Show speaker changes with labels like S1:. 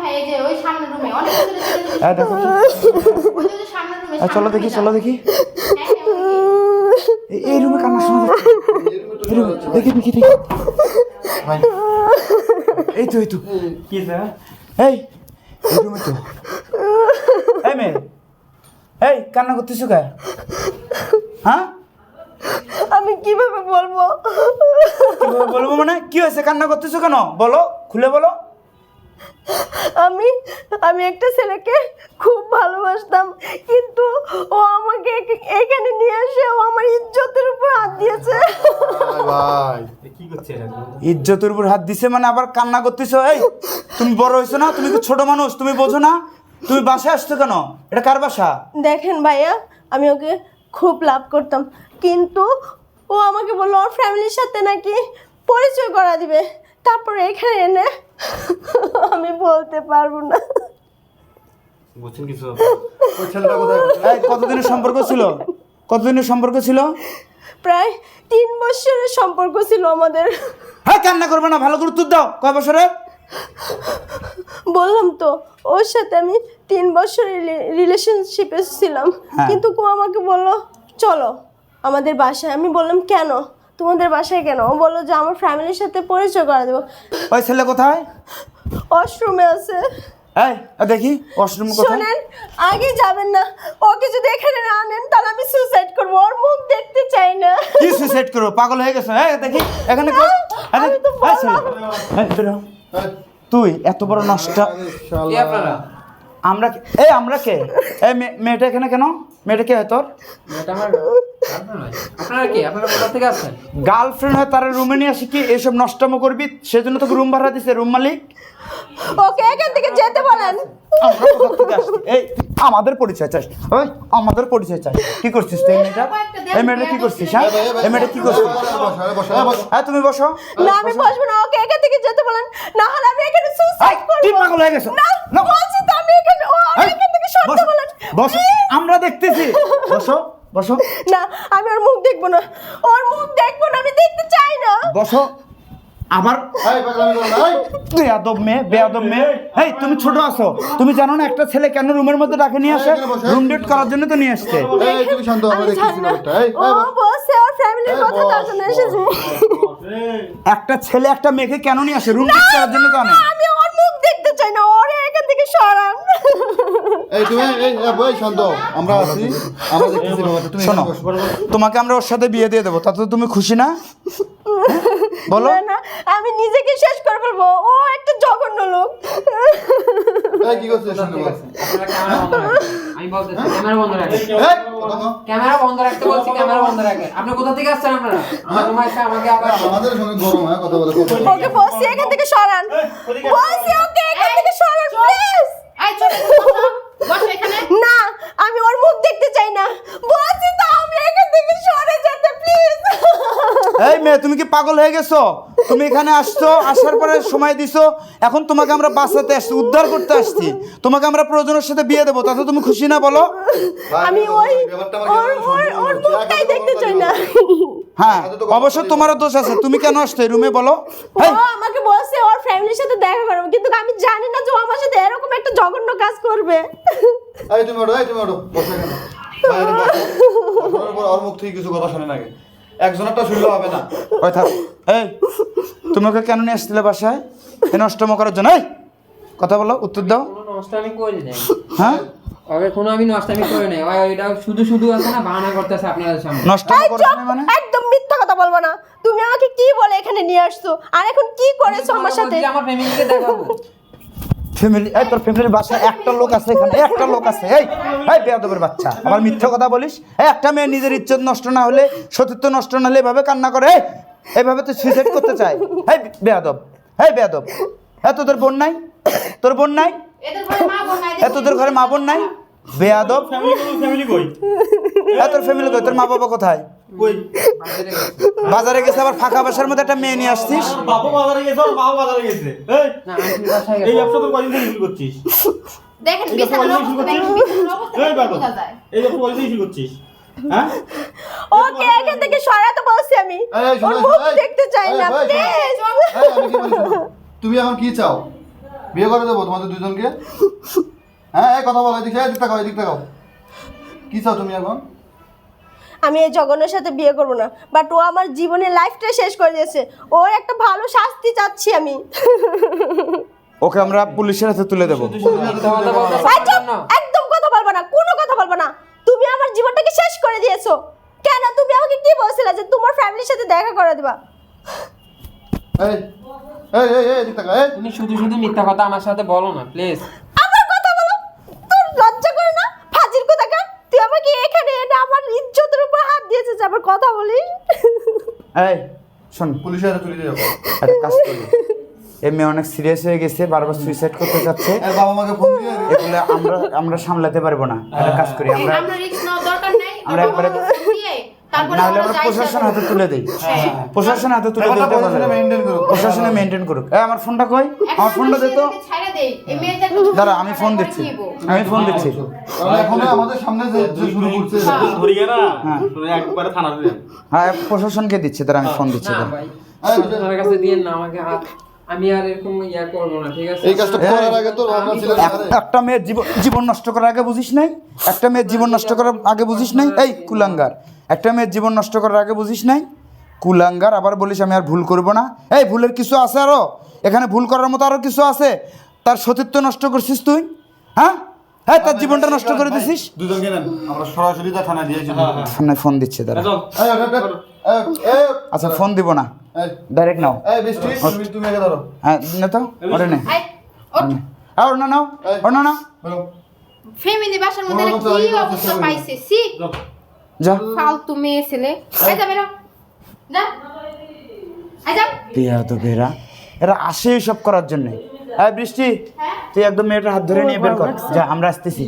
S1: ভাই এই যে ওই সামনের রুমে অনেক
S2: হ্যাঁ দেখো তো।
S1: ওই যে সামনের রুমে
S2: চলো দেখি চলো দেখি এই রুমে কান্না শোনা যাচ্ছে এই রুমে দেখি দেখি দেখি ভাই এই তো
S3: কি স্যার?
S2: এই রুমে তো এই মেয়ে এই কান্না করতেছো কে হ্যাঁ
S4: আমি কিভাবে বলবো?
S2: কিভাবে বলবো মানে কি হয়েছে কান্না করতেছো কেন বলো খুলে বলো
S4: আমি আমি একটা ছেলেকে খুব ভালোবাসতাম, কিন্তু ও আমাকে এখানে নিয়ে এসে ও আমার ইজ্জতের উপর হাত দিয়েছে।
S5: ভাই
S3: কি করছে এটা?
S2: ইজ্জতের উপর হাত দিছে মানে আবার কান্না করতেছো এই তুমি বড় হয়েছো না তুমি কি ছোট মানুষ তুমি বোঝো না তুমি বাসায় আসছো কেন এটা কার বাসা
S4: দেখেন ভাইয়া, আমি ওকে খুব লাভ করতাম, কিন্তু ও আমাকে বললো ওর ফ্যামিলির সাথে নাকি পরিচয় করা দিবে, তারপরে এখানে এনে আমি বলতে পারবো না।
S3: বুঝছেন কিছু?
S5: ওই ছেলেটা কোথায়?
S2: এই কতদিনের সম্পর্ক ছিল কতদিনের সম্পর্ক ছিল
S4: প্রায় 3 বছরের সম্পর্ক ছিল আমাদের।
S2: হ্যাঁ কান্না করবে না ভালো করে উত্তর দাও কয় বছরের
S4: বললাম তো ওর সাথে আমি 3 বছরের রিলেশনশিপে ছিলাম,
S2: হ্যাঁ।
S4: কিন্তু ও আমাকে বললো চলো আমাদের বাসায়। আমি বললাম কেন, তোমাদের বাসায় কেন? ও বললো যে আমার ফ্যামিলির সাথে পরিচয় করে দেবো।
S2: ওই ছেলে কোথায়
S4: ওয়াশরুমে আছে।
S2: এই দেখি ওয়াশরুম কোথায়
S4: শোনেন, আগে যাবেন না, ওকে যদি এখানে না আনেন তাহলে আমি সুসাইড করবো, ওর মুখ দেখতে চাই না।
S2: কি সুইসাইড করো পাগল হয়ে গেছো এই দেখি এখানে কই আরে
S4: আমি তো
S2: এই ছেলে, এই বেরো। তুই এত বড় নষ্ট
S3: কে আপনারা?
S2: আমরা আমরা কে এই মেয়েটা এখানে কেন মেয়েটা কে হয় তোর
S3: এটা আমার গার্লফ্রেন্ড নয়। আপনারা কি? আপনারা কোথা থেকে আসছেন?
S2: গার্লফ্রেন্ড হয় তার রুমে নিয়ে আসি কি এসব নষ্টম করবি সেজন্য তোকে রুম ভাড়া দিছে রুম মালিক
S4: ওকে এখান থেকে যেতে বলেন।
S2: আমরা কোথা থেকে আসছি? এই আমাদের পরিচয় চাই ওই আমাদের পরিচয় চাই কি করছিস তুই এই মেয়েটা কি করছিস হ্যাঁ এই মেয়েটা কি করছিস হ্যাঁ তুমি বসো
S4: না আমি বসবো না, ওকে এখান থেকে যেতে বলেন, না হলে আমি এখানে সুসাইড
S2: কি
S4: করবো।
S2: পাগল হয়ে গেছো
S4: না বলছি তো আমি এখানে, ও
S2: এই,
S4: এখান থেকে সরতে
S2: বসো,
S4: বলেন।
S2: বসো আমরা দেখতেছি বসো বসো
S4: না আমি ওর মুখ দেখবো না, ওর মুখ দেখবো না, আমি দেখতে চাই না।
S2: বসো আবার
S5: এই পাগলামি করো না, এই।
S2: বেয়াদব মেয়ে এই তুমি ছোট আছো তুমি জানো না একটা ছেলে কেন রুমের মধ্যে ডাকে নিয়ে আসে রুম ডেট করার জন্য তো নিয়ে আসছে
S5: এই তুমি শান্ত হও,
S4: আমি
S5: আমরা দেখতেছি
S4: জানি না,
S5: ব্যাপারটা। এই
S4: ও বলছে ওর ফ্যামিলির কথা তার জন্য এসেছে।
S2: একটা ছেলে একটা মেয়েকে কেন নিয়ে আসে রুম ডেট করার জন্য তো আনে
S4: আমি ওর মুখ দেখতে চাই না, ওরে এখান থেকে সরান।
S5: এই তুমি এই শান্ত হও, আমরা আছি, আমরা দেখতেছি ব্যাপারটা। তুমি
S2: শোনো
S5: এখানে বসো।
S2: তোমাকে আমরা ওর সাথে বিয়ে দিয়ে দেবো তাতে তুমি খুশি না বলো
S4: না না আমি নিজেকে শেষ করে ফেলবো, ও একটা জঘন্য লোক।
S5: এই কি করছিস শুনতে
S3: ঠিক
S5: পাচ্ছি?
S3: আছে, আপনারা ক্যামেরা বন্ধ রাখেন। আমি বলতেছি ক্যামেরা বন্ধ রাখেন।
S5: এই কথা কও।
S3: ক্যামেরা বন্ধ রাখতে বলছি, ক্যামেরা বন্ধ রাখেন। আপনি কোথা থেকে আসছেন আপনারা? আমার রুমে এসে আমাকে আবার
S5: আমাদের সঙ্গে গরম হয় কথা বলে
S4: ওকে বলছি এখান থেকে সরান, বলছি ওকে এখান থেকে সরান প্লিজ।
S1: এই ছোট বসো এখানে
S4: না আমি ওর মুখ দেখতে চাই না, বলছি তো আমি এখান থেকে সরে যেতে প্লিজ।
S2: এই মেয়ে তুমি কি পাগল হয়ে গেছো তুমি এখানে আসছো আসার পরে সময় দিছো এখন তোমাকে আমরা বাঁচাতে আসছি উদ্ধার করতে আসছি তোমাকে আমরা প্রয়োজনের সাথে বিয়ে দেবো তাতে তুমি খুশি না বলো
S4: আমি ওই ওর মুখটাই দেখতে চাই না।
S2: হ্যাঁ অবশ্য তোমারও দোষ আছে তুমি কেন আসছো এই রুমে বলো
S4: ও আমাকে বলছে ওর ফ্যামিলির সাথে দেখা করবো, কিন্তু আমি জানি না যে ও আমার সাথে এরকম একটা জঘন্য কাজ করবে।
S5: এই তুমি ওঠো, এই তুমি ওঠো, বসো এখানে। বাইরে বসো। বসার পর ওর মুখ থেকে কিছু কথা শোনেন আগে। একজনেরটা শুনলে হবে না।
S2: ওই থাক এই তুমি ওকে কেন নিয়ে আসছিলে বাসায় এই নষ্টম করার জন্য এই কথা বলো উত্তর দাও
S3: কোনো নষ্টামি করি নাই।
S2: হ্যাঁ
S3: ওকে কোনো আমি নষ্টামি করি নাই। ওই এটা শুধু শুধু আছে না বাহানা করতেছে আপনাদের সামনে।
S2: নষ্টম
S4: এই
S2: করছ
S4: চুপ,
S2: না মানে
S4: একদম মিথ্যা কথা বলবো না। তুমি আমাকে কি বলে এখানে নিয়ে আসছো, আর এখন কি করেছো আমার সাথে?
S3: বলছি, আমার ফ্যামিলিকে দেখাবো।
S2: ফ্যামিলি এই তোর ফ্যামিলির বাসায় একটা লোক আছে এখানে একটা লোক আছে এই এই বেয়াদবের বাচ্চা আবার মিথ্যা কথা বলিস এই একটা মেয়ে নিজের ইজ্জত নষ্ট না হলে সতীত্ব নষ্ট না হলে এভাবে কান্না করে এইভাবে তুই সুইসাইড করতে চায় এই বেয়াদব তোদের বোন নাই তোর বোন নাই
S1: এদের ঘরে মা বোন নাই
S2: তোদের ঘরে মা বোন নাই বেয়াদব
S6: ফ্যামিলি কই
S2: তোর ফ্যামিলি কই তোর মা বাবা কোথায়
S6: কই
S2: বাজারে গেছে আবার ফাঁকা বাসার মধ্যে একটা মেয়ে নিয়ে আসছিস
S6: বাবা বাজারে গেছে আর মা বাজারে গেছে এই
S3: না আন্টির বাসায়
S6: এই
S3: গেছে।
S6: ব্যবসা তো কয়দিন থেকে শুরু করছিস
S1: দেখেন
S6: এই ব্যবসা
S1: বিছানার
S6: কয়দিন থেকে শুরু
S1: অবস্থা
S6: করছিস
S1: দেখেন বিছানার অবস্থা
S6: এই
S1: দেখেন
S6: বাবা
S1: বোঝা যায়
S6: এই ব্যবসা কয়দিন থেকে শুরু করছিস হ্যাঁ
S4: ওকে এখান থেকে সরাতে বলছি আমি,
S5: এই
S4: ওর
S5: শোনো,
S4: মুখ
S5: এই,
S4: দেখতে চাই
S5: এই,
S4: না
S5: ভাই,
S4: প্লিজ।
S5: এই, আমি কি বলি শোনো। তুমি এখন কি চাও বিয়ে করে দেবো তোমাদের দুজনকে? হ্যাঁ এই কথা বলো, এদিকে এদিক তাকাও, এদিক তাকাও। কি চাও তুমি এখন?
S4: আমি এই জঘন্যের সাথে বিয়ে করব না, বাট ও আমার জীবনের লাইফটা শেষ করে দিয়েছে। ওর একটা ভালো শাস্তি চাচ্ছি আমি।
S2: ওকে আমরা পুলিশের হাতে তুলে দেবো।
S3: মিথ্যা কথা বলতেছে
S4: এই চুপ,
S3: কেন?
S4: একদম কথা বলবো না, কোনো কথা বলবো না। তুমি আমার জীবনটাকে শেষ করে দিয়েছো। কেন? তুমি আমাকে কি বলছিলে যে তোমার ফ্যামিলির সাথে দেখা করে দিবা?
S5: এই এই এই এই, এদিক তাকাও। এই
S3: তুমি শুধু শুধু মিথ্যা কথা আমার সাথে বলো না প্লিজ।
S4: আমার কথা বলো, তোর লজ্জা করে না? ফাজিল কোথাকার, তুই আমাকে এখানে এনে আমার ইজ্জতের উপর হাত দিয়েছিস, আবার কথা বলিস?
S2: এই শোন,
S5: পুলিশের হাতে তুলে দিও।
S2: একটা কাজ করি, এই মেয়ে অনেক সিরিয়াস হয়ে গেছে, বারবার সুইসাইড করতে চাচ্ছে,
S5: এর বাবা মাকে ফোন দিয়ে
S2: এগুলো আমরা সামলাতে পারবো না। একটা কাজ করি, আমরা
S1: রিস্ক নেওয়ার দরকার নাই।
S2: আমরা একবারে
S1: তারপরে
S2: না হলে আমরা প্রশাসন হাতে তুলে দিই। প্রশাসন হাতে তুলে দিই,
S5: ব্যাপারটা প্রশাসনে মেইনটেইন করো।
S2: প্রশাসনে মেনটেন করুক। এই আমার ফোনটা কই? আমার ফোনটা দে তো।
S1: ছাইরা দেই। এই মেয়েটা
S2: দাঁড়া, আমি ফোন দিচ্ছি, আমি ফোন দিচ্ছি।
S5: কারণ এখন আমাদের সামনে যে যে শুরু করছে
S6: ধরি না শুনে একবারে থানাতে দেন।
S2: হ্যাঁ প্রশাসনকে দিচ্ছি, দাঁড়া আমি ফোন দিচ্ছি।
S3: না
S2: দাঁড়া।
S3: ভাই, আপনার কাছে দিয়ে না আমাকে হাত, আমি আর এরকম ইয়া করবো না, ঠিক আছে?
S5: এই কাজটা করার আগে তোর ভাবনা ছিল না?
S2: একটা মেয়ের জীবন নষ্ট করার আগে বুঝিস নাই? একটা মেয়ের জীবন নষ্ট করার আগে বুঝিস নাই? এই কুলাঙ্গার, একটা মেয়ের জীবন নষ্ট করার আগে বুঝিস নাই? কুলাঙ্গার, আবার বলিস আমি আর ভুল করব না। এই ভুলের কিছু আছে আরো, এখানে ভুল করার মতো আরো কিছু আছে। তার সতীত্ব নষ্ট করছিস তুই, হ্যাঁ হ্যাঁ, তার জীবনটা নষ্ট করে দিছিস।
S5: দুজনকে নেন, আমরা সরাসরি তার থানায় দিয়েছি।
S2: থানায় ফোন দিচ্ছে, দাঁড়া।
S6: চল
S5: এই এই
S2: আচ্ছা ফোন দিব না,
S5: এই
S2: ডাইরেক্ট নাও।
S5: এই বৃষ্টি, তুমি আগে ধরো।
S2: হ্যাঁ নে তো, ওরে নে।
S1: আই ওঠ।
S2: আর না নাও, ওর না নাও,
S5: বলো।
S1: ফ্যামিলি বাসার মধ্যে না কি অবস্থা পাইছে? সি
S2: যা।
S1: ফালতু মেয়ে ছেলে। এই যা বেরো। যা। আই যা।
S2: বেয়াদবেরা, এরা আসে সব করার জন্য। এই বৃষ্টি, তুই একদম মেয়েটার হাত ধরে নিয়ে বের কর, যা আমরা আসতেছি।